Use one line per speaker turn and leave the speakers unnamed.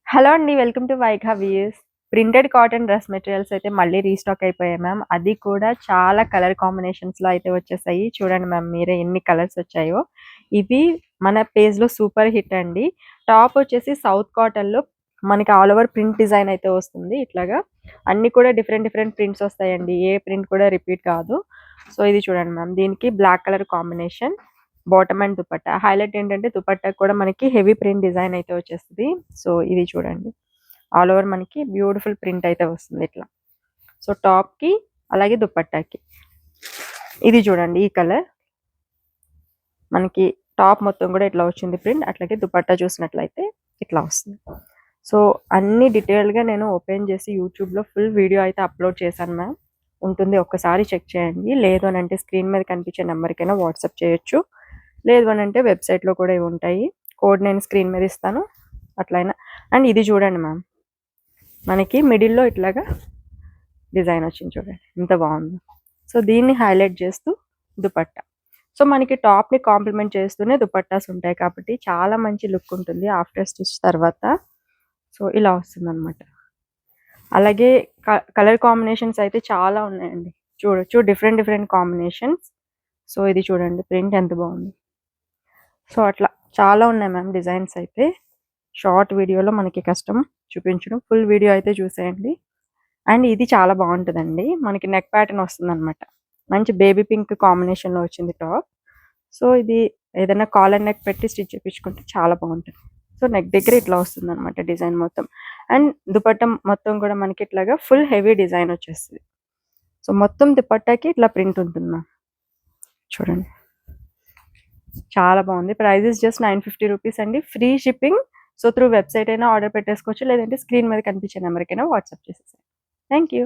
Hello అండి. Welcome to Vaigha views. Printed cotton dress materials అయితే మళ్ళీ రీస్టాక్ అయిపోయాయి మ్యామ్. అది కూడా చాలా కలర్ కాంబినేషన్స్‌లో అయితే వచ్చేసాయి. చూడండి మ్యామ్ మీరే ఎన్ని కలర్స్ వచ్చాయో. ఇవి మన పేజ్‌లో సూపర్ హిట్ అండి. టాప్ వచ్చేసి సౌత్ కాటన్‌లో మనకి ఆల్ ఓవర్ ప్రింట్ డిజైన్ అయితే వస్తుంది. ఇట్లాగా అన్నీ కూడా డిఫరెంట్ డిఫరెంట్ ప్రింట్స్ వస్తాయండి. ఏ ప్రింట్ కూడా రిపీట్ కాదు. సో ఇది చూడండి మ్యామ్. దీనికి black colour combination. Bottom and dupatta. Highlight ఏంటంటే దుపట్టా కూడా మనకి హెవీ ప్రింట్ డిజైన్ అయితే వచ్చేస్తది. సో ఇది చూడండి. ఆల్ ఓవర్ మనకి బ్యూటిఫుల్ ప్రింట్ అయితే వస్తుంది ఇట్లా. సో టాప్‌కి అలాగే దుపట్టాకి. ఇది చూడండి ఈ కలర్. మనకి టాప్ మొత్తం కూడా ఇట్లా వచ్చింది ప్రింట్. అట్లాగే దుపట్టా చూసినట్లయితే ఇట్లా వస్తుంది. సో అన్ని డీటెయిల్‌గా నేను ఓపెన్ చేసి యూట్యూబ్‌లో ఫుల్ వీడియో అయితే అప్లోడ్ చేశాను మ్యామ్. ఉంటుంది ఒక్కసారి చెక్ చేయండి. లేదు అనంటే స్క్రీన్ మీద కనిపించే నెంబర్‌కైనా వాట్సాప్ చేయొచ్చు. లేదు అనంటే వెబ్‌సైట్‌లో కూడా ఇవి ఉంటాయి. కోడ్ నేను స్క్రీన్ మీద ఇస్తాను. అట్లయినా అండ్ ఇది చూడండి మ్యామ్. మనకి మిడిల్‌లో ఇట్లాగా డిజైన్ వచ్చింది చూడండి. ఎంత బాగుందో. సో దీన్ని హైలైట్ చేస్తూ దుపట్టా. సో మనకి టాప్‌ని కాంప్లిమెంట్ చేస్తూనే దుపట్టాస్ ఉంటాయి కాబట్టి చాలా మంచి లుక్ ఉంటుంది ఆఫ్టర్ స్టిచ్ తర్వాత. సో ఇలా వస్తుందన్నమాట. అలాగే కలర్ కాంబినేషన్స్ అయితే చాలా ఉన్నాయండి. చూడొచ్చు డిఫరెంట్ డిఫరెంట్ కాంబినేషన్స్. సో ఇది చూడండి ప్రింట్ ఎంత బాగుంది. సో అట్లా చాలా ఉన్నాయి మ్యామ్ డిజైన్స్ అయితే. షార్ట్ వీడియోలో మనకి కష్టం చూపించడం. ఫుల్ వీడియో అయితే చూసేయండి. అండ్ ఇది చాలా బాగుంటుందండి. మనకి నెక్ ప్యాటర్న్ వస్తుందన్నమాట. మంచి బేబీ పింక్ కాంబినేషన్‌లో వచ్చింది టాప్. సో ఇది ఏదైనా కాలర్ నెక్ పెట్టి స్టిచ్ చేపించుకుంటే చాలా బాగుంటుంది. సో నెక్ దగ్గర ఇట్లా వస్తుందన్నమాట డిజైన్ మొత్తం. అండ్ దుపట్టా మొత్తం కూడా మనకి ఇట్లాగా ఫుల్ హెవీ డిజైన్ వచ్చేస్తది. సో మొత్తం దుపట్టాకి ఇట్లా ప్రింట్ ఉంటుంది మ్యామ్. చూడండి. చాలా బాగుంది. ప్రైస్ జస్ట్ 950 రూపీస్ అండి. Free shipping. So through website అయినా ఆర్డర్ పెట్టేసుకోవచ్చు. లేదంటే స్క్రీన్ మీద కనిపించే నెంబర్‌కైనా వాట్సాప్ చేసేసేయండి. Thank you.